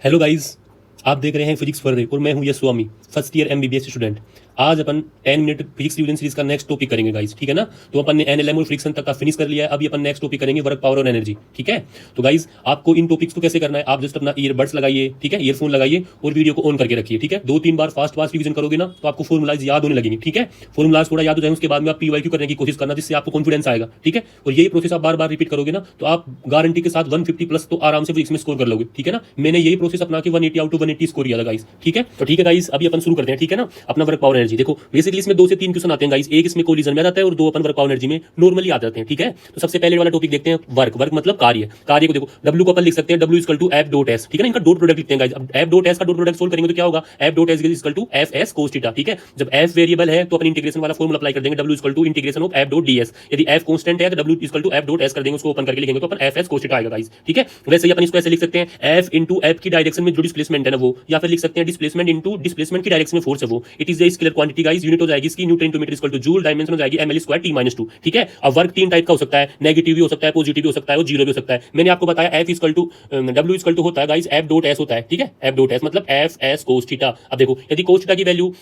Hello guys, आप देख रहे हैं फिजिक्स फॉर रे और मैं हूं यश स्वामी, फर्स्ट ईयर एमबीबीएस स्टूडेंट। आज अपन 10 मिनट फिजिक्स रिवीजन सीरीज का नेक्स्ट टॉपिक करेंगे गाइस, ठीक है ना। तो अपन ने एनएलएम और फ्रिक्शन तक का फिनिश कर लिया है। अभी अपन नेक्स्ट टॉपिक करेंगे वर्क, पावर और एनर्जी, ठीक है। तो गाइस आपको इन टॉपिक्स को कैसे करना है, आप जस्ट अपना ईयरबड्स लगाइए, ठीक है, ईयरफोन लगाइए और वीडियो को ऑन करके रखिए, ठीक है। 2-3 बार फास्ट फास्ट रिवीजन करोगे ना तो आपको फॉर्मुलाज याद होने लगेंगे, ठीक है। फॉर्मुलाज थोड़ा याद हो जाए उसके बाद में आप पीवाईक्यू करने की कोशिश करना, जिससे आपको कॉन्फिडेंस आएगा, ठीक है। और यही प्रोसेस आप बार बार रिपीट करोगे ना तो आप गारंटी के साथ 150 प्लस तो आराम से फिजिक्स में स्कोर कर लोगे, ठीक है ना। मैंने यही प्रोसेस अपना के 180 आउट ऑफ 180 स्कोर किया था गाइस, ठीक है। तो ठीक है गाइस, अभी अपन शुरू करते हैं, ठीक है ना। अपना वर्क, पावर, एनर्जी देखो, बेसिकली इसमें 2 से 3 क्वेश्चन आते हैं गाइस। एक इसमें कोलिजन में आता है और 2 अपन वर्क, पावर, एनर्जी में नॉर्मली आ जाते हैं, ठीक है। तो सबसे पहले वाला टॉपिक देखते हैं वर्क। वर्क मतलब कार्य। कार्य को देखो, W को अपन लिख सकते हैं W equal to F dot S, ठीक है ना। इनका डॉट प्रोडक्ट लिखते हैं गाइस। अब एफ डॉट एस का डॉट प्रोडक्ट सोल्व करेंगे तो क्या होगा, F dot S equal to F S cos theta, ठीक है। जब एफ वेरिएबल है तो अपन इंटीग्रेशन वाला फॉर्मूला अप्लाई कर देंगे, W equal to integration of F dot DS. यदि एफ कांस्टेंट है तो W equal to F dot S कर देंगे, उसको ओपन करके लिखेंगे तो अपन एफ एस कोस थीटा आएगा गाइस, ठीक है। वैसे ही अपन इसको ऐसे लिख सकते हैं एफ इंटू एफ की डायरेक्शन में जो डिस्प्लेसमेंट है ना वो, या फिर लिख सकते हैं डिस्प्लेसमेंट इंटू डिस्प्लेसमेंट की डायरेक्शन में फोर्स है वो। It is the scalar quantity guys. Unit हो जाएगी इसकी newton to metre equal to joule, dimension हो जाएगी ml स्क्वायर t-2, ठीक है। अब वर्क 3 टाइप का हो सकता है, नेगेटिव भी हो सकता है, पॉजिटिव भी हो सकता है और जीरो भी हो सकता है। मैंने आपको बताया F equal to W equal to होता है गाइस एफ डॉट एस होता है, ठीक है। एफ डॉट एस मतलब एफ एस कोस थीटा। अब देखो, यदि कोस थीटा की वैल्यू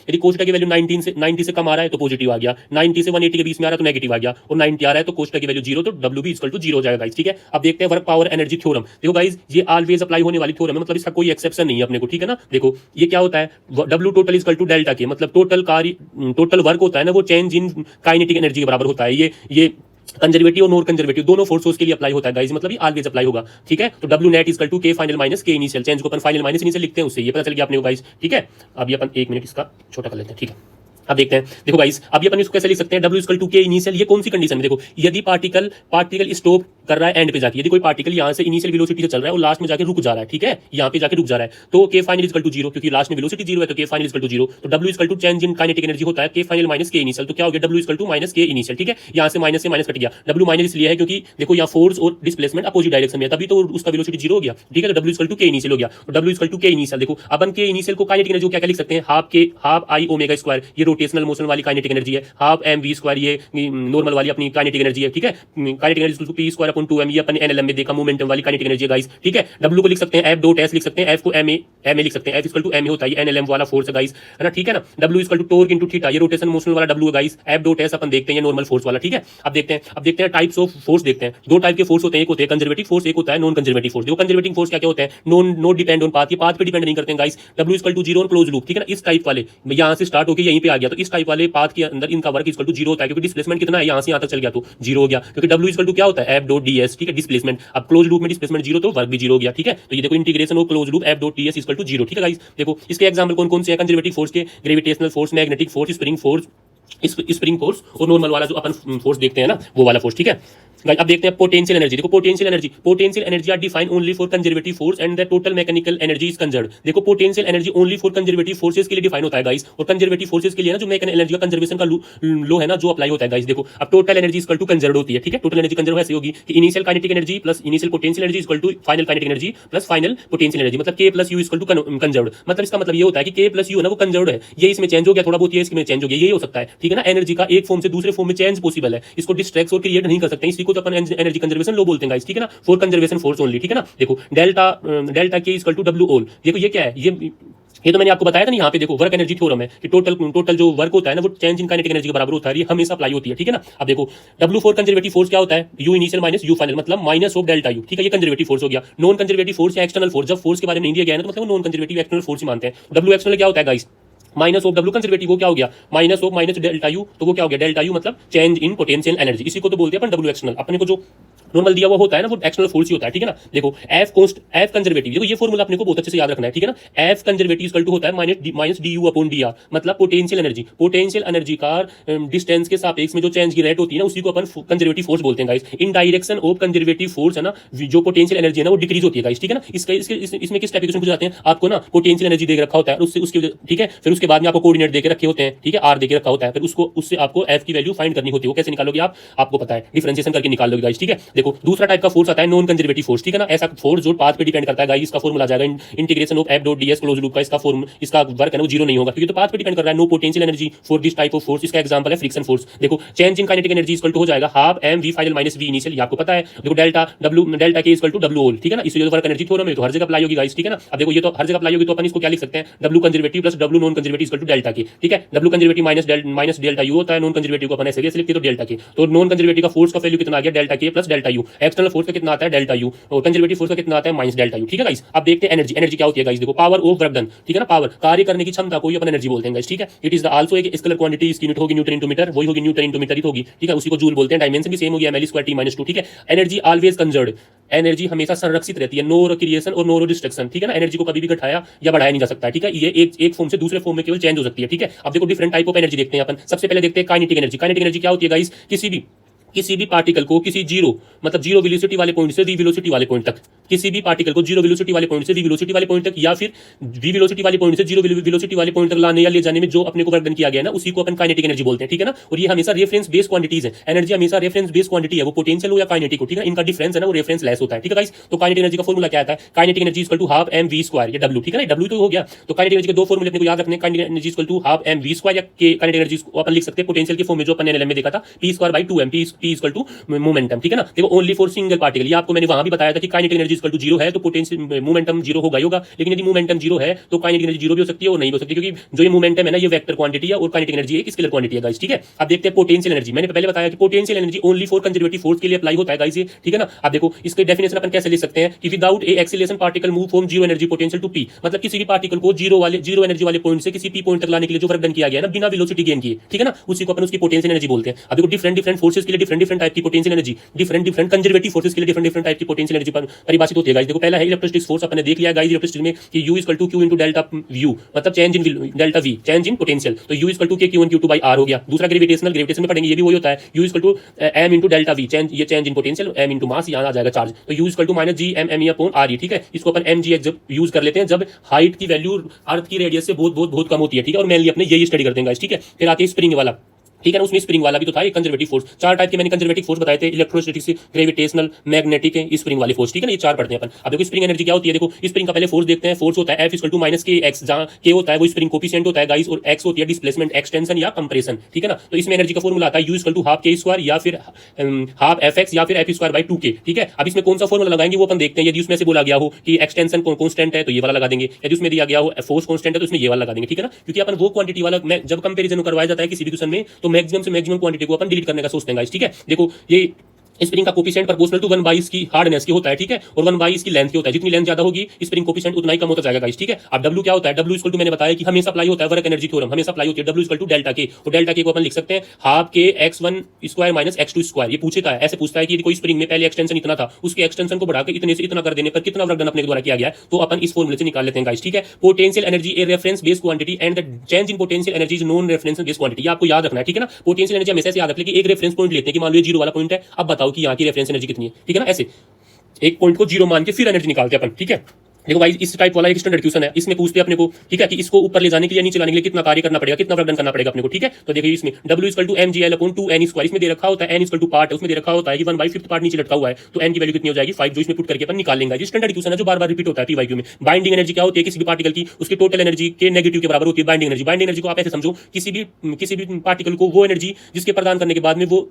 90 से कम आ रहा है तो पॉजिटिव आ गया, 90 से 180 के बीच में आ रहा है तो नेगेटिव आ गया, और 90 आ रहा है तो कोस थीटा की वैल्यू 0 तो W भी इक्वल टू 0 हो जाएगा गाइस, ठीक है। अब देखते हैं वर्क, पावर, एनर्जी थ्योरम। देखो गाइस, ये ऑलवेज अप्लाई होने वाली थ्योरम है, मतलब इसका कोई एक्सेप्शन नहीं है अपने को, ठीक है ना। देखो ये क्या होता है, W total equal to delta K, मतलब टोटल कार्य, टोटल वर्क होता है ना वो चेंज इन काइनेटिक एनर्जी के बराबर होता है। ये कंजर्वेटिव और नॉन कंजर्वेटिव दोनों फोर्सेस के लिए अप्लाई होता है गाइस, मतलब ये ऑलवेज अप्लाई होगा, ठीक है। तो W net equal to K final minus K initial, change को अपन फाइनल माइनस इनिशियल लिखते हैं, उससे ये पता चल गया अपने को गाइस, ठीक है। अभी अपन 1 मिनट इसका छोटा कर लेते हैं, ठीक है। अब देखते हैं, देखो गाइस, अभी अपन इसको कैसे लिख सकते हैं, W equal to K initial. ये कौन सी कंडीशन में, देखो यदि पार्टिकल स्टॉप कर रहा है एंड पे जाके, यदि कोई पार्टिकल यहां से इनिशियल वेलोसिटी से चल रहा है और लास्ट में जाके रुक जा रहा है, ठीक है, यहां पे जाके रुक जा रहा है, तो K फाइनल इक्वल टू 0, क्योंकि लास्ट में वेलोसिटी 0 है तो K फाइनल इक्वल टू 0। तो W equal to change in kinetic energy होता है K final minus K initial, तो क्या हो गया W equal to minus K initial, ठीक है। यहां से माइनस कट गया, W माइनस इसलिए है क्योंकि देखो यहाँ फोर्स और डिस्प्लेसमेंट अपोजिट डायरेक्शन में है, तभी तो उसका वेलोसिटी 0 हो गया, ठीक है। तो W equal to K initial हो गया, तो W equal to K initial. देखो अपन K इनिशियल को काइनेटिक एनर्जी को क्या लिख सकते हैं, हाफ I ओमेगा स्क्वायर, ये रोटेशनल मोशन वाली काइनेटिक एनर्जी है, हाफ mv स्क्वायर ये नॉर्मल वाली अपनी काइनेटिक एनर्जी है, ठीक है। Kinetic energy p square upon 2m, ये अपन एनएलएम में देखा मोमेंटम वाली काइनेटिक एनर्जी है गाइस, ठीक है। W को लिख सकते हैं f डॉट s लिख सकते हैं, f को ma लिख सकते हैं, f इक्वल टू ma होता है, ये एनएलएम वाला फोर्स है गाइस, है ना, ठीक है ना। W equal to torque into theta, ये रोटेशन मोशन वाला W है गाइस, f डॉट s अपन देखते हैं ये नॉर्मल फोर्स वाला, ठीक है। अब देखते हैं टाइप्स ऑफ फोर्स देखते हैं। 2 टाइप के फोर्स होते हैं, एक होते हैं कंजर्वेटिव फोर्स, एक होता है नॉन कंजर्वेटिव फोर्स। देखो कंजर्वेटिव फोर्स क्या होते हैं, नॉट डिपेंड ऑन पाथ, ये पाथ पे डिपेंड नहीं करते हैं guys. W equal to 0 on close loop, ठीक है ना। इस टाइप वाले यहां से स्टार्ट होकर यहीं पे आ गया, तो इस टाइप वाले पाथ के अंदर इनका वर्क इक्वल टू 0 होता है, क्योंकि डिस्प्लेसमेंट कितना है, यहां से यहां तक चल गया तो 0 हो गया, क्योंकि W इक्वल टू क्या होता है, f डॉट ds, ठीक है, डिस्प्लेसमेंट। अब क्लोज लूप में डिस्प्लेसमेंट 0 तो वर्क भी 0 हो गया, ठीक है। तो ये देखो integration of close loop f dot ds equal to 0, ठीक है गाइस। देखो इसके एग्जांपल कौन कौन से हैं कंजर्वेटिव फोर्स के, gravitational force, magnetic force, spring force और नॉर्मल वाला जो अपन फोर्स देखते हैं ना वो वाला फोर्स, ठीक है। अब देखते हैं पोटेंशियल एनर्जी। देखो potential energy are defined only for conservative force and the total mechanical energy is conserved. देखो potential energy only for conservative forces के लिए डिफाइन होता है गाइस, और कंजर्वेटिव फोर्सेस के लिए ना जो मैकेनिकल एनर्जी का कंजर्वेशन का लो है ना जो अप्लाई होता है गाइस। देखो अब total energy equal to conserved होती है, ठीक है। टोटल एनर्जी कंजर्व ऐसे होगी कि initial kinetic energy plus initial potential energy equal to final kinetic energy plus final potential energy, मतलब K plus U equal to conserved. मतलब इसका मतलब ये होता है कि K प्लस U है ना वो कंजर्व्ड है, ये इसमें चेंज हो गया थोड़ा बहुत, ये इसमें चेंज हो गया, ये हो सकता है, ठीक है ना। एनर्जी का एक फॉर्म से दूसरे फॉर्म में चेंज पॉसिबल है, इसको डिस्ट्रैक्ट और क्रिएट नहीं कर सकते, इसी को तो अपन एनर्जी कंजर्वेशन लो बोलते हैं गाइस, ठीक है ना। फॉर कंजर्वेशन फोर्स ओनली, ठीक है ना। देखो delta K equal to W all. देखो ये क्या है, ये तो मैंने आपको बताया था ना, यहाँ पे देखो वर्क एनर्जी थ्योरम है कि टोटल जो वर्क होता है ना वो चेंज इन काइनेटिक एनर्जी के बराबर होता है, ये हमेशा अप्लाई होती है, ठीक है ना। अब देखो W फॉर कंजर्वेटिव फोर्स क्या होता है, U initial minus U final, मतलब माइनस ऑफ डेल्टा U, ठीक है, ये कंजर्वेटिव फोर्स हो गया। नॉन कंजर्वेटिव फोर्स या एक्सटर्नल फोर्स, जब फोर्स के बारे में नहीं दिया गया है तो मतलब नॉन कंजर्वेटिव एक्सटर्नल फोर्स ही मानते हैं। W एक्सटर्नल क्या होता है guys, minus of W conservative, वो क्या हो गया minus of minus delta U, तो वो क्या हो गया डेल्टा U, मतलब चेंज इन पोटेंशियल एनर्जी, इसी को तो बोलते हैं अपन W एक्सटर्नल। अपने को जो नॉर्मल दिया हुआ होता है ना वो एक्सटर्नल फोर्स ही होता है, ठीक है ना। देखो एफ कंजर्वेटिव, देखो ये फॉर्मूला अपने को बहुत अच्छे से याद रखना है, ठीक है ना। एफ कंजर्वेटिव इक्वल टू होता है माइनस du अपॉन dr, मतलब पोटेंशियल एनर्जी का डिस्टेंस के सापेक्ष में जो चेंज की रेट होती है ना उसी को अपन कंजर्वेटिव फोर्स बोलते हैं guys. In direction of conservative force है ना जो पोटेंशियल एनर्जी है ना वो डिक्रीज होती है गाइस, ठीक है ना। इसमें किस टाइप के क्वेश्चन पूछे जाते हैं, आपको ना पोटेंशियल एनर्जी दे रखा होता है उसके ठीक है, फिर उसके बाद में आपको कोऑर्डिनेट देके रखे होते हैं, ठीक है, आर देके रखा होता है, फिर उससे आपको एफ की वैल्यू फाइंड करनी होती है। वो कैसे निकालोगे आपको पता है, डिफरेंशिएशन करके निकाल लोगे गाइस, ठीक है। देखो दूसरा टाइप का फोर्स आता है नॉन कंजर्वेटिव फोर्स, ठीक है ना, ऐसा फोर्स जो पाथ पे डिपेंड करता है गाइस, इसका फॉर्मूला आ जाएगा integration of F dot DS close loop का, इसका वर्क है ना वो जीरो नहीं होगा क्योंकि तो पाथ पे डिपेंड कर रहा है। No potential energy for this type of force, इसका एग्जांपल है फ्रिक्शन फोर्स। देखो change in kinetic energy equal to हो जाएगा half M V final minus V initial, आपको पता है। देखो डेल्टा के इक्वल टू डब्ल्यू होल, ठीक है ना, इसलिए वर्क एनर्जी थ्योरम है तो हर जगह अप्लाई होगी गाइस, ठीक है ना। अब देखो ये तो हर जगह अप्लाई होगी तो अपन इसको क्या लिख सकते हैं, W conservative plus W non conservative equal to delta K, ठीक है। W conservative minus delta U होता है, नॉन कंजर्वेटिव को अपन ऐसे लिखते तो डेल्टा के। तो नॉन कंजर्वेटिव का फोर्स का वैल्यू कितना आ गया, डेल्टा के plus delta U. External force का कितना आता है, डेल्टा यू, और कंजर्वेटिव फोर्स का कितना आता है, माइनस डेल्टा यू, ठीक है गाइस। अब देखते हैं एनर्जी। एनर्जी क्या होती है गाइस, देखो पावर ऑफ वर्क डन, ठीक है ना, पावर कार्य करने की क्षमता को अपन एनर्जी बोलते हैं गाइस, ठीक है। इट इज आल्सो एक स्केलर क्वांटिटी, इसकी यूनिट होगी न्यूटन इनटू मीटर, वही होगी न्यूटन इनटू मीटर ही होगी, ठीक है, उसी को जूल बोलते हैं। डायमेंशन भी सेम हो गया ml स्क्वायर t माइनस 2, ठीक है। एनर्जी ऑलवेज कंजर्व्ड, एनर्जी हमेशा संरक्षित रहती है, नो क्रिएशन और नो डिस्ट्रक्शन, ठीक है ना। एनर्जी को कभी भी घटाया या बढ़ाया नहीं जा सकता, ठीक है। ये एक फॉर्म से दूसरे फॉर्म में केवल चेंज हो सकती है, ठीक है। अब देखो डिफरेंट टाइप ऑफ एनर्जी देखते हैं अपन। सबसे पहले देखते हैं काइनेटिक एनर्जी। काइनेटिक एनर्जी क्या होती है गाइस, किसी भी पार्टिकल को किसी जीरो मतलब जीरो वेलोसिटी वाले पॉइंट से वी वेलोसिटी वाले पॉइंट तक, किसी भी पार्टिकल को जीरो वेलोसिटी वाले पॉइंट से वी वेलोसिटी वाले पॉइंट तक, या फिर वी वेलोसिटी वाले पॉइंट से जीरो वेलोसिटी वाले पॉइंट तक लाने या ले जाने में जो अपने को वर्क डन किया गया है ना, उसी को अपन काइनेटिक एनर्जी बोलते हैं, ठीक है ना। और ये हमेशा रेफरेंस बेस क्वांटिटीज है, एनर्जी हमेशा रेफरेंस बेस क्वांटिटी है, वो पोटेंशियल हो या काइनेटिक हो, ठीक है। इनका डिफरेंस है ना वो रेफरेंस लेस होता है, ठीक है गाइस। तो काइनेटिक एनर्जी का फॉर्मूला क्या आता है, kinetic energy equal to half M V square, ये डब्ल्यू, ठीक है ना, डब्ल्यू तो हो गया। तो काइनेटिक एनर्जी के दो फॉर्मूले अपने को याद रखने, kinetic energy equal to half M V square, या काइनेटिक एनर्जी को अपन लिख सकते हैं पोटेंशियल के फॉर्म में जो अपन एनएलएम में देखा था, P square by 2m, P equal to momentum, ठीक है ना। देखो ओनली फॉर सिंगल पार्टिकल, ये आपको मैंने वहां भी बताया था कि kinetic energy equal to zero है तो पोटेंशियल मोमेंटम जीरो होगा ही होगा, लेकिन यदि मोमेंटम जीरो है तो काइनेटिक एनर्जी जीरो भी हो सकती है और नहीं हो सकती, क्योंकि जो ये मोमेंटम है ना ये वेक्टर क्वांटिटी है और काइनेटिक एनर्जी एक स्केलर क्वांटिटी है गाइस, ठीक है। अब देखते हैं पोटेंशियल एनर्जी। मैंने पहले बताया कि potential energy only for conservative force के लिए अप्लाई होता है गाइस ये, ठीक है ना। अब देखो इसके डेफिनेशन अपन कैसे लिख सकते हैं कि without a acceleration particle move from zero energy potential to P, मतलब किसी भी पार्टिकल को जीरो एनर्जी वाले पॉइंट से किसी पी पॉइंट तक लाने के लिए जो वर्क डन किया गया है ना बिना वेलोसिटी गेन किए, ठीक है ना, उसी को अपन उसकी पोटेंशियल एनर्जी बोलते हैं। अब देखो डिफरेंट फोर्सेस के लिए डिफरेंट टाइप की potential energy, different conservative forces के लिए डिफरेंट टाइप की पोटेंशियल एनर्जी पर परिभाषित होती है गाइस। देखो पहला है इलेक्ट्रोस्टैटिक फोर्स, अपन ने देख लिया गाइस इलेक्ट्रोस्टैटिक में कि U equal to Q into delta V, मतलब change in delta V, change in potential. तो U equal to K Q1 Q2 by R हो गया। दूसरा ग्रेविटेशन में पढ़ेंगे, ये भी वही होता है, U equal to M into delta V, change, ये change in potential, M into mass, यहाँ आ जाएगा चार्ज। तो U equal to minus G M M E upon R, ठीक है। इसको अपन mg जब यूज कर लेते हैं जब हाइट की वैल्यू अर्थ की रेडियस से बहुत कम होती है, ठीक है। और मेनली अपने यही स्टडी करते हैं गाइस, ठीक है। फिर आके स्प्रिंग वाला, ठीक है ना, उसमें स्प्रिंग वाला भी तो था, एक कंजर्वेटिव फोर्स। चार टाइप के मैंने कंजर्वेटिव फोर्स बताए थे, इलेक्ट्रोस्टैटिक, ग्रेविटेशनल, मैग्नेटिक, स्प्रिंग वाले फोर्स, ठीक है ना, ये चार पढ़ते हैं अपन। अब देखो स्प्रिंग एनर्जी क्या होती है, देखो स्प्रिंग का पहले फोर्स देखते हैं। फोर्स होता है F इक्वल टू माइनस के एक्स, जहां के होता है वो स्प्रिंग कोफिशिएंट होता है गाइस, और एक्स होती है डिस्प्लेसमेंट, एक्सटेंशन या कंप्रेशन, ठीक है ना। तो इसमें एनर्जी का फॉर्मूला आता है U इक्वल टू हाफ के स्क्वायर या फिर हाफ एफ एक्स या फिर एफ स्क्वायर बाई 2k, ठीक है। अब इसमें कौन सा फॉर्मूला लगाएंगे वो अपन देखते हैं। यदि उसमें से बोला गया हो कि एक्सटेंशन कॉन्स्टेंट है तो ये वाला लगा देंगे, यदि उसमें दिया गया हो फोर्स कॉन्स्टेंट है तो उसमें ये वाला लगा देंगे, ठीक है ना। क्योंकि अपन वो क्वांटिटी वाला जब कंपेरिजन करवाया जाता है किसी भी क्वेश्चन में तो मैक्सिमम से मैक्सिमम क्वांटिटी को अपन डिलीट करने का सोचते हैं गाइस, ठीक है। देखो ये स्प्रिंग का कोफिशिएंट प्रोपोर्शनल टू 1 बाई इसकी हार्डनेस की होता है, ठीक है, और 1 बाई इसकी लेंथ की होता है। जितनी लेंथ ज्यादा होगी स्प्रिंग कोफिशिएंट उतना ही कम होता जाएगा गाइस, ठीक है। अब W क्या होता है, W इक्वल टू मैंने बताया कि हमेशा अप्लाई होता है, वर्क एनर्जी थ्योरम हमेशा अप्लाई होती है। W इक्वल टू डेल्टा के, तो डेल्टा के को अपन लिख सकते हैं हाफ के x1 square minus x2 square. ये पूछेगा ऐसे पूछता है कि यदि कोई स्प्रिंग में पहले एक्सटेंशन इतना था, उसके एक्सटेंशन को बढ़ाकर इतने से इतना कर देने पर कितना वर्क डन अपने द्वारा किया गया है, तो अपन इस फॉर्मूले से निकाल लेते हैं गाइस, ठीक है। Potential energy a reference base quantity and the change in potential energy is non reference base quantity, आपको याद रखना है, ठीक है ना। पोटेंशियल एनर्जी हमेशा से याद रख ले कि एक रेफरेंस पॉइंट लेते हैं कि मान लो ये जीरो वाला पॉइंट है, अब बताओ कि यहाँ की रेफरेंस एनर्जी कितनी है, ठीक है ना। ऐसे एक पॉइंट को जीरो मान के फिर एनर्जी निकालते हैं अपन, ठीक है। देखो भाई इस टाइप वाला एक स्टैंडर्ड क्वेश्चन है, इसमें पूछते हैं अपने को, ठीक है, कि इसको ऊपर ले जाने के लिए नीचे लाने के लिए कितना कार्य करना पड़ेगा, कितना वर्क डन करना पड़ेगा अपने को, ठीक है। तो देखिए इसमें W equal to mgl upon 2n square, इसमें दे रखा होता है n इक्वल टू पार्ट है, उसमें दे रखा होता है कि 1/5 पार्ट नीचे लटका हुआ है, तो n की वैल्यू कितनी हो जाएगी 5, जो इसमें पुट करके अपन निकाल लेंगे। ये स्टैंडर्ड क्वेश्चन है जो बार-बार रिपीट होता है पीवाईक्यू में। बाइंडिंग एनर्जी क्या होती है किसी भी पार्टिकल की, उसकी टोटल एनर्जी के नेगेटिव के बराबर होती है बाइंडिंग एनर्जी। बाइंडिंग एनर्जी को आप ऐसे समझो, किसी भी पार्टिकल को वो एनर्जी जिसके प्रदान करने के बाद में वो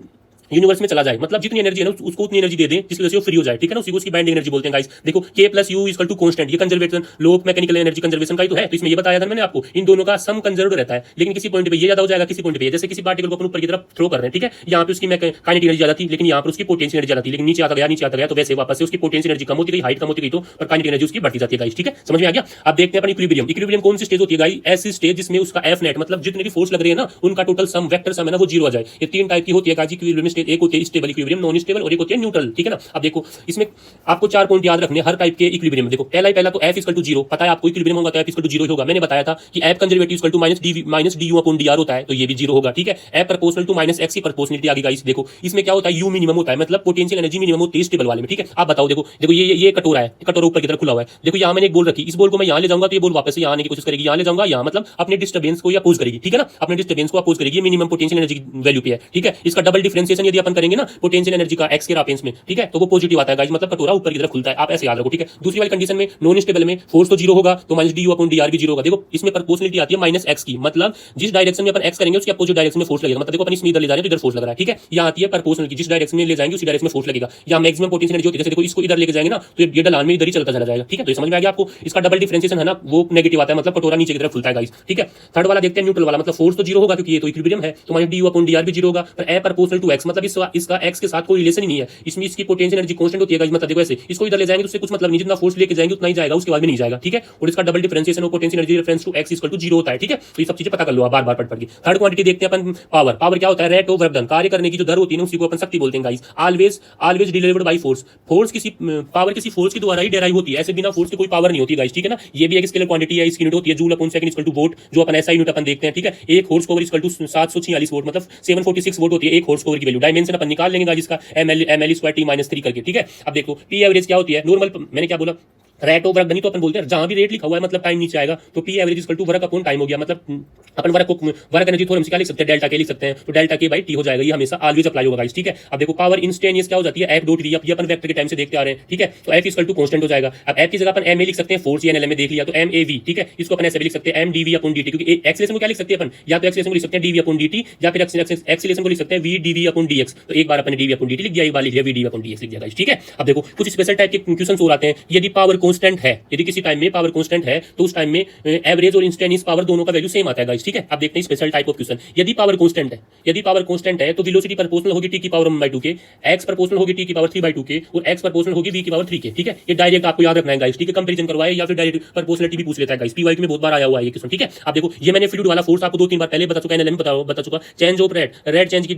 यूनिवर्स में चला जाए, मतलब जितनी एनर्जी है ना उसको उतनी एनर्जी दे दें जिसकी वजह से वो फ्री हो जाए, ठीक है ना, उसी को उसकी बाइंडिंग एनर्जी बोलते हैं गाइस। देखो K plus U equal to constant, ये conservation law of mechanical energy conservation का ही तो है। तो इसमें ये बताया था मैंने आपको, इन दोनों का सम कंजर्व्ड रहता है, लेकिन किसी पॉइंट पे ये ज्यादा हो जाएगा, किसी पॉइंट पे जैसे किसी पार्टिकल को अपन ऊपर की तरफ थ्रो कर रहे हैं, ठीक है, यहाँ पे उसकी काइनेटिक एनर्जी ज्यादा थी, लेकिन यहाँ पर उसकी पोटेंशियल एनर्जी ज्यादा थी, लेकिन नीचे आता गया तो वैसे वापस से उसकी पोटेंशियल एनर्जी कम होती गई, हाइट कम होती गई, तो पर काइनेटिक एनर्जी उसकी बढ़ती जाती है गाइस, ठीक है, समझ में आ गया। अब देखते हैं अपन इक्विलिब्रियम। इक्विलिब्रियम कौन सी स्टेज होती है गाइस, ऐसी स्टेज जिसमें उसका F नेट मतलब जितने भी फोर्स लग रही है ना उनका टोटल सम वेक्टर सम है ना वो जीरो आ जाए। ये तीन टाइप की होती है गाइस इक्विलिब्रियम स्टेज, एक होती है स्टेबल इक्विलिब्रियम, नॉन स्टेबल और होती है न्यूट्रल, ठीक है ना। अब देखो इसमें आपको 4 पॉइंट याद रखने हर टाइप के इक्विलिब्रियम में। देखो पहला तो F इक्वल टू 0, पता है आपको इक्विलिब्रियम होगा तो F इक्वल टू 0 होगा। मैंने बताया था कि F conservative equal to minus du upon dr होता है, तो ये भी 0 होगा, ठीक है। F proportional to minus x की प्रोपोर्शनलिटी आ गई गाइस। देखो इसमें क्या होता है, u मिनिमम होता है, मतलब पोटेंशियल एनर्जी मिनिमम होती है स्टेबल वाले में, ठीक है। आप बताओ, देखो ये कटोरा है, कटोरा ऊपर की तरफ खुला हुआ है। देखो यहाँ मैंने एक बॉल रखी, इस बॉल को मैं यहाँ ले जाऊंगा तो ये बॉल वापस से यहाँ आने की कोशिश करेगी, यहाँ ले जाऊंगा यहाँ, मतलब अपने डिस्टर्बेंस को अपोज करेगी, ठीक है ना, अपने डिस्टर्बेंस को अपोज करेगी, मिनिमम पोटेंशियल एनर्जी वैल्यू पे है, ठीक है। इसका डबल डिफरेंशिएशन यदि अपन करेंगे ना पोटेंशियल एनर्जी का एक्स के रापेंस में, ठीक है, तो वो पॉजिटिव आता है गाइस, मतलब कटोरा ऊपर की तरफ खुलता है, आप ऐसे याद रखो, ठीक है। दूसरी वाली कंडीशन में नॉन स्टेबल में फोर्स तो जीरो होगा, तो minus D you upon D R भी जीरो होगा। देखो इसमें प्रोपोर्शनलिटी आती है माइनस एक्स की, मतलब जिस डायरेक्शन में अपन एक्स करेंगे उसके अपोजिट डायरेक्शन में फोर्स लगेगा। मतलब देखो अपन इसमें इधर ले जा रहे हैं तो इधर फोर्स लग रहा है, ठीक है। यहाँ आती है प्रोपोर्शनल की, जिस डायरेक्शन में ले जाएंगे उसी डायरेक्शन में फोर्स लगेगा। यहाँ मैक्सिमम पोटेंशियल एनर्जी होती है, जैसे देखो इसको इधर लेके जाएंगे ना तो ये ढलान में इधर ही चलता चला जाएगा, ठीक है। तो समझ में आ गया आपको, इसका डबल डिफरेंशिएशन है ना वो नेगेटिव आता है, मतलब कटोरा नीचे की तरफ खुलता है गाइस, ठीक है। थर्ड वाला देखते हैं न्यूट्रल वाला, मतलब फोर्स तो जीरो होगा क्योंकि ये तो इक्विलिब्रियम है, तो minus D you upon D R भी जीरो होगा, पर ए प्रोपोर्शनल टू एक्स, मतलब इसका एक्स के साथ कोई रिलेशन ही नहीं है, इसमें इसकी पोटेंशियल एनर्जी कांस्टेंट होती है गाइस। मतलब देखो ऐसे इसको इधर ले जाएंगे तो उससे कुछ मतलब नहीं, जितना फोर्स लेके जाएंगे उतना ही जाएगा, उसके बाद में नहीं जाएगा, ठीक है। और इसका double differentiation of potential energy reference to X equal to zero होता है, ठीक है। तो ये सब चीजें पता कर लो आप बार बार पढ़ के। थर्ड क्वांटिटी देखते हैं अपन पावर। पावर क्या होता है? रेट ऑफ वर्क डन, कार्य करने की जो दर होती है ना उसी को अपन शक्ति बोलते हैं guys. Always delivered by force, force किसी पावर किसी फोर्स के द्वारा ही डेराइव होती है, ऐसे बिना फोर्स के कोई पावर नहीं होती गाइस, ठीक है ना। ये भी एक स्केलर क्वांटिटी है, इसकी यूनिट होती है joule upon second equal two volt, जो अपन एसआई यूनिट अपन देखते हैं, ठीक है। एक horse power equal to 746 volt, मतलब 746 वोल्ट होती है एक हॉर्स पावर की वैल्यू। डायमेंशन अपन निकाल लेंगे गाइस इसका ml स्क्वायर t माइनस 3 करके, ठीक है। अब देखो पी एवरेज क्या होती है, नॉर्मल, मैंने क्या बोला, रेट ऑफ वर्क डन, तो अपन बोलते हैं जहां भी रेट लिखा हुआ है मतलब टाइम नीचे आएगा तो P average equal to work upon time हो गया, मतलब अपन वर्क एनर्जी थोड़ा क्या लिख सकते हैं, डेल्टा के लिख सकते हैं, तो डेल्टा के बाई टी हो जाएगा, ये हमेशा ऑलवेज अप्लाई होगा गाइस, ठीक है। अब देखो पावर इंस्टेंटेनियस क्या हो जाती है, एफ डॉट वी, अपन वेक्टर के टाइम से देखते आ रहे हैं, ठीक है। तो एफ इक्वल टू कांस्टेंट हो जाएगा। अब एफ की जगह अपन एम ए लिख सकते हैं, फोर्स एनएलएम में देख लिया तो एम ए वी, ठीक है। इसको अपन ऐसे भी लिख सकते हैं M D V upon D T, क्योंकि एक्सेलेरेशन को क्या लिख सकते हैं अपन, या तो एक्सेलेरेशन को लिख सकते हैं D V upon D T, या फिर एक्सेलेरेशन को लिख सकते हैं V D V upon D X. तो एक बार अपन D V upon D T लिख दिया, एक बार लिख दिया V D V upon D X लिख दिया गाइस, ठीक है। अब देखो कुछ स्पेशल टाइप के क्वेश्चन हो आते हैं, यदि पावर कांस्टेंट है, यदि किसी टाइम में पावर कांस्टेंट है तो उस टाइम में एवरेज और इंस्टेंटेनियस पावर दोनों का वैल्यू सेम आता है गाइस, ठीक है। अब देखते हैं स्पेशल टाइप ऑफ क्वेश्चन। यदि पावर कांस्टेंट है, यदि पावर कांस्टेंट है तो वेलोसिटी प्रोपोर्शनल होगी टी की पावर 1/2 के, एक्स प्रोपोर्शनल होगी टी की पावर 3/2 के, और एक्स प्रोपोर्शनल होगी वी की पावर 3 के, ठीक है। ये डायरेक्ट आपको याद रखना है गाइस, ठीक है। कंपैरिजन करवाए या फिर डायरेक्ट प्रोपोर्शनलिटी भी पूछ लेता है गाइस, पीवाईक्यू में बहुत बार आया हुआ है ये क्वेश्चन, ठीक है। अब देखो ये मैंने फ्लूइड वाला फोर्स आपको 2-3 बार पहले बता चुका है, एनएलएम बता चुका। चेंज ऑफ रेट चेंज की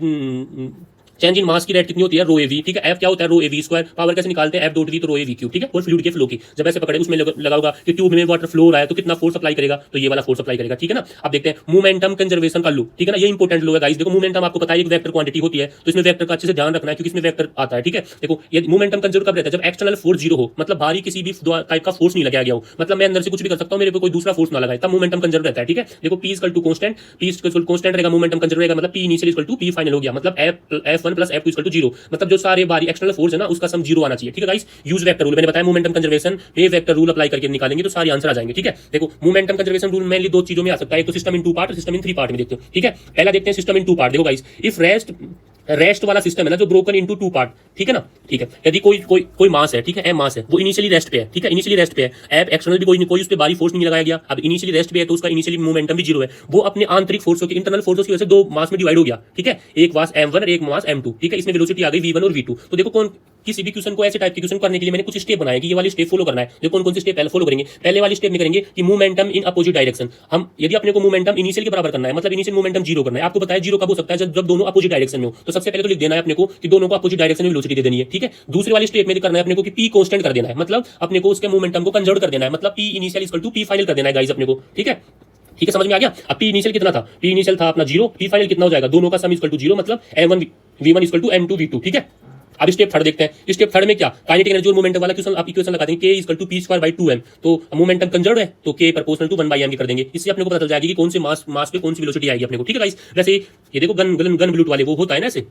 चेंज इन मास की रेट कितनी होती है, रो ए वी, ठीक है। एफ क्या होता है, रो ए वी स्क्वायर। पावर कैसे निकालते हैं, एफ डॉट वी तो रो ए वी क्यूब, ठीक है। और फ्लूइड के फ्लो की जब ऐसे पकड़े उसमें लगाओगा कि ट्यूब में वाटर फ्लो हो रहा है तो कितना फोर्स अप्लाई करेगा, तो ये वाला फोर्स अप्लाई करेगा, ठीक है ना। अब देखते हैं मोमेंटम कंजर्वेशन का लू, ठीक है ना। ये इंपॉर्टेंट लो है गाइस। देखो मोमेंटम आपको पता है एक वेक्टर क्वांटिटी होती है, तो इसमें वेक्टर का अच्छे से ध्यान रखना है क्योंकि इसमें वेक्टर आता है, ठीक है। देखो ये मोमेंटम कंजर्व कब रहता है, जब एक्सटर्नल फोर्स जीरो हो, मतलब बाहरी किसी भी टाइप का फोर्स नहीं लगाया गया हो, मतलब मैं अंदर से कुछ भी कर सकता हूं, मेरे पे कोई दूसरा फोर्स ना लगाए, तब मोमेंटम कंजर्व रहता है, ठीक है। देखो P equal to constant, P equal constant रहेगा, मोमेंटम कंजर्व रहेगा, मतलब P initial equal to P final हो गया, मतलब F1 plus F2 equal to 0, मतलब जो सारे बारी एक्सटर्नल फोर्स है ना उसका सम 0 आना चाहिए, ठीक है गाइस। यूज वेक्टर रूल, मैंने बताया मोमेंटम कंजर्वेशन में वेक्टर रूल अप्लाई करके निकालेंगे तो सारे आंसर आ जाएंगे, ठीक है। देखो मोमेंटम कंजर्वेशन रूल मेनली दो चीजों में आ सकता है, एक तो सिस्टम इन 2 पार्ट और सिस्टम इन 3 पार्ट में देखते हो, ठीक है। पहला देखते हैं सिस्टम इन 2 पार्ट। देखो गाइस इफ रेस्ट वाला सिस्टम है ना जो ब्रोकन इनटू 2 पार्ट, ठीक है ना, ठीक है। यदि कोई मास है, ठीक है, एम मास है, वो इनिशियली रेस्ट पे है, ठीक है, इनिशियली रेस्ट पे है, एफ एक्सटर्नल भी कोई उस पे बारी फोर्स नहीं लगाया गया, अब इनिशियली रेस्ट पे है तो उसका इनिशियली मोमेंटम भी 0 है, वो अपने आंतरिक फोर्सों के इंटरनल फोर्सों की वजह से दो मास में डिवाइड हो गया, ठीक है। एक मास m1 और एक मास m2, ठीक है। इसमें वेलोसिटी आ गई v1 और v2। तो देखो कौन किसी भी क्वेश्चन को ऐसे टाइप के क्वेश्चन करने के लिए मैंने कुछ स्टेप बनाए कि ये वाली स्टेप फॉलो करना है। देखो कौन कौन से स्टेप पहले फॉलो करेंगे। पहले वाली स्टेप में करेंगे कि मोमेंटम इन अपोजिट डायरेक्शन। हम यदि अपने को मोमेंटम इनिशियल के बराबर करना है, मतलब इनिशियल मोमेंटम 0 करना है, आपको बताया 0 कब हो सकता है, जब दोनों अपोजिट डायरेक्शन में हो। तो सबसे पहले तो लिख देना है अपने को कि दोनों को अपोजिट डायरेक्शन में वेलोसिटी दे देनी है, ठीक है। दूसरी वाली स्टेप में करना है अपने को कि p कांस्टेंट कर देना है, मतलब अपने को उसके मोमेंटम को कंजर्व कर देना है, मतलब p initial equal to p final कर देना है गाइस अपने को, ठीक है। ठीक है, समझ में आ गया। अब p इनिशियल कितना था, p इनिशियल था अपना 0, p फाइनल कितना हो जाएगा, दोनों का सम इक्वल टू 0, मतलब m1 v1 equal to m2 v2, ठीक है। अब स्टेप थर्ड देखते हैं। स्टेप थर्ड में क्या, काइनेटिक एनर्जी और मोमेंटम वाला क्वेश्चन आप इक्वेशन लगा देंगे, k equal to p square by 2m। तो मोमेंटम कंजर्व है तो k प्रोपोर्शनल टू 1/m की कर देंगे। इससे अपने को पता चल जाएगी कि कौन से मास पे कौन सी वेलोसिटी आएगी अपने को, ठीक है गाइस। वैसे ये देखो गन ब्लूट वाले वो होता है ना ऐसे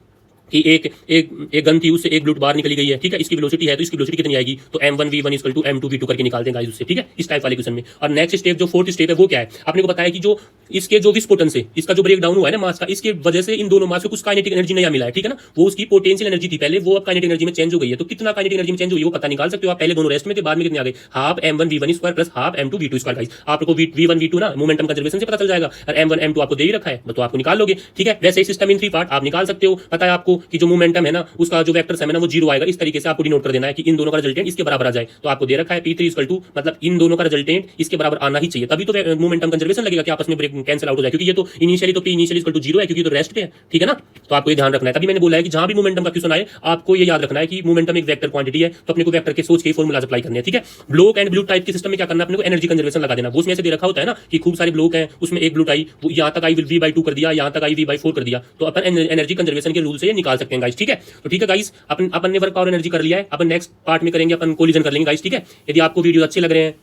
कि एक गन थी, उससे एक ब्लूट बाहर निकली गई है, ठीक है। इसकी वेलोसिटी है तो इसकी वेलोसिटी कितनी आएगी, तो m1 v1 equal to m2 v2 करके निकालते हैं गाइस उससे, ठीक है, इस टाइप वाले क्वेश्चन में। और नेक्स्ट स्टेप जो फोर्थ स्टेप है वो क्या है, आपने को बताया कि जो इसके जो विस्फोटन से इसका जो ब्रेक डाउन हुआ है ना मास का, इसके वजह से इन दोनों मास को कुछ काइनेटिक एनर्जी नया मिला है, ठीक है ना। वो उसकी पोटेंशियल एनर्जी थी पहले, वो अब काइनेटिक एनर्जी में चेंज हो गई है। तो कितना काइनेटिक एनर्जी में चेंज हुई है वो पता निकाल सकते हो आप। पहले दोनों रेस्ट में थे, बाद में कितने आ गए, half m1 v1 square plus half m2 v2 square guys. आपको v1 v2 ना मोमेंटम कंजर्वेशन से पता चल जाएगा, और m1 m2 आपको दे ही रखा है तो आपको निकाल लोगे, ठीक है। वैसे ही सिस्टम इन 3 पार्ट आप निकाल सकते हो। पता है आपको कि जो मोमेंटम है ना उसका जो वेक्टर है ना वो 0 आएगा। इस तरीके से आपको डिनोट कर देना है कि इन दोनों का रिजल्टेंट इसके बराबर आ जाए। तो आपको दे रखा है p3 इक्वल टू, मतलब इन दोनों का रिजल्टेंट इसके बराबर आना ही चाहिए, तभी तो मोमेंटम कंजर्वेशन लगेगा कि आपस में ब्रेक कैंसिल आउट हो जाए, क्योंकि ये तो इनिशियली तो p इनिशियली इक्वल टू 0 है क्योंकि तो रेस्ट पे है, ठीक है ना। तो आपको ये ध्यान रखना है। तभी मैंने बोला है कि जहां भी मोमेंटम का क्वेश्चन आए आपको ये याद रखना है कि मोमेंटम एक वेक्टर क्वांटिटी है, तो अपने को वेक्टर के सोच के फॉर्मूला अप्लाई करने हैं, ठीक है। ब्लॉक एंड ब्लूट टाइप के सिस्टम में क्या करना है, अपने को एनर्जी कंजर्वेशन लगा देना। वो उसमें से दे रखा होता है ना कि खूब सारे ब्लॉक हैं, उसमें एक ब्लूट आई, वो यहाँ तक आई v/2 कर दिया, यहाँ तक आई v/4 कर दिया, तो अपन एनर्जी कंजर्वेशन के रूल से ये निकाल सकते हैं गाइस, ठीक है। तो ठीक है गाइस, अपन ने वर्क पावर एनर्जी कर लिया है। अपन नेक्स्ट पार्ट में करेंगे अपन कोलिजन कर लेंगे गाइस, ठीक है। यदि आपको वीडियो अच्छे लग रहे हैं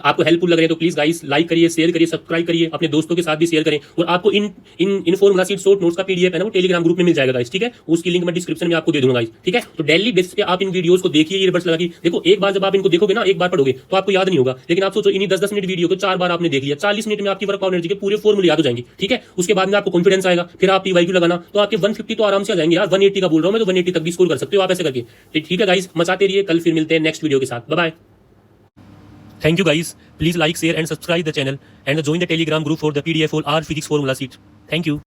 आपको हेल्पफुल लग रहे हैं तो प्लीज गाइस लाइक करिए, शेयर करिए, सब्सक्राइब करिए, अपने दोस्तों के साथ भी शेयर करें। और आपको इन फॉर्मूला शीट शॉर्ट नोट्स का पीडीएफ है ना, वो टेलीग्राम ग्रुप में मिल जाएगा गाइस, ठीक है। उसकी लिंक मैं डिस्क्रिप्शन में आपको दे दूंगा गाइस, ठीक है। तो डेली बेसिस पे आप इन वीडियोस को देखिए, ईयरबड्स लगा के देखो। एक बार जब आप इनको देखोगे ना, एक बार पढ़ोगे तो आपको याद नहीं होगा, लेकिन आप सोचो इन्हीं 10-10 मिनट वीडियो को 4 बार आपने देख लिया, 40 मिनट में आपकी वर्कआउट एनर्जी के पूरे फॉर्मूले याद हो जाएंगे, ठीक है। उसके बाद में आपको कॉन्फिडेंस आएगा, फिर आप पीवाईक्यू लगाना, तो आपके 150 तो आराम से आ जाएंगे यार। 180 का बोल रहा हूं मैं, तो 180 तक भी स्कोर कर सकते हो आप ऐसे करके, ठीक है गाइस। मचाते रहिए, कल फिर मिलते हैं नेक्स्ट वीडियो के साथ। Bye bye. Thank you guys. Please like, share and subscribe the channel and join the Telegram group for the PDF for our physics formula sheet. Thank you.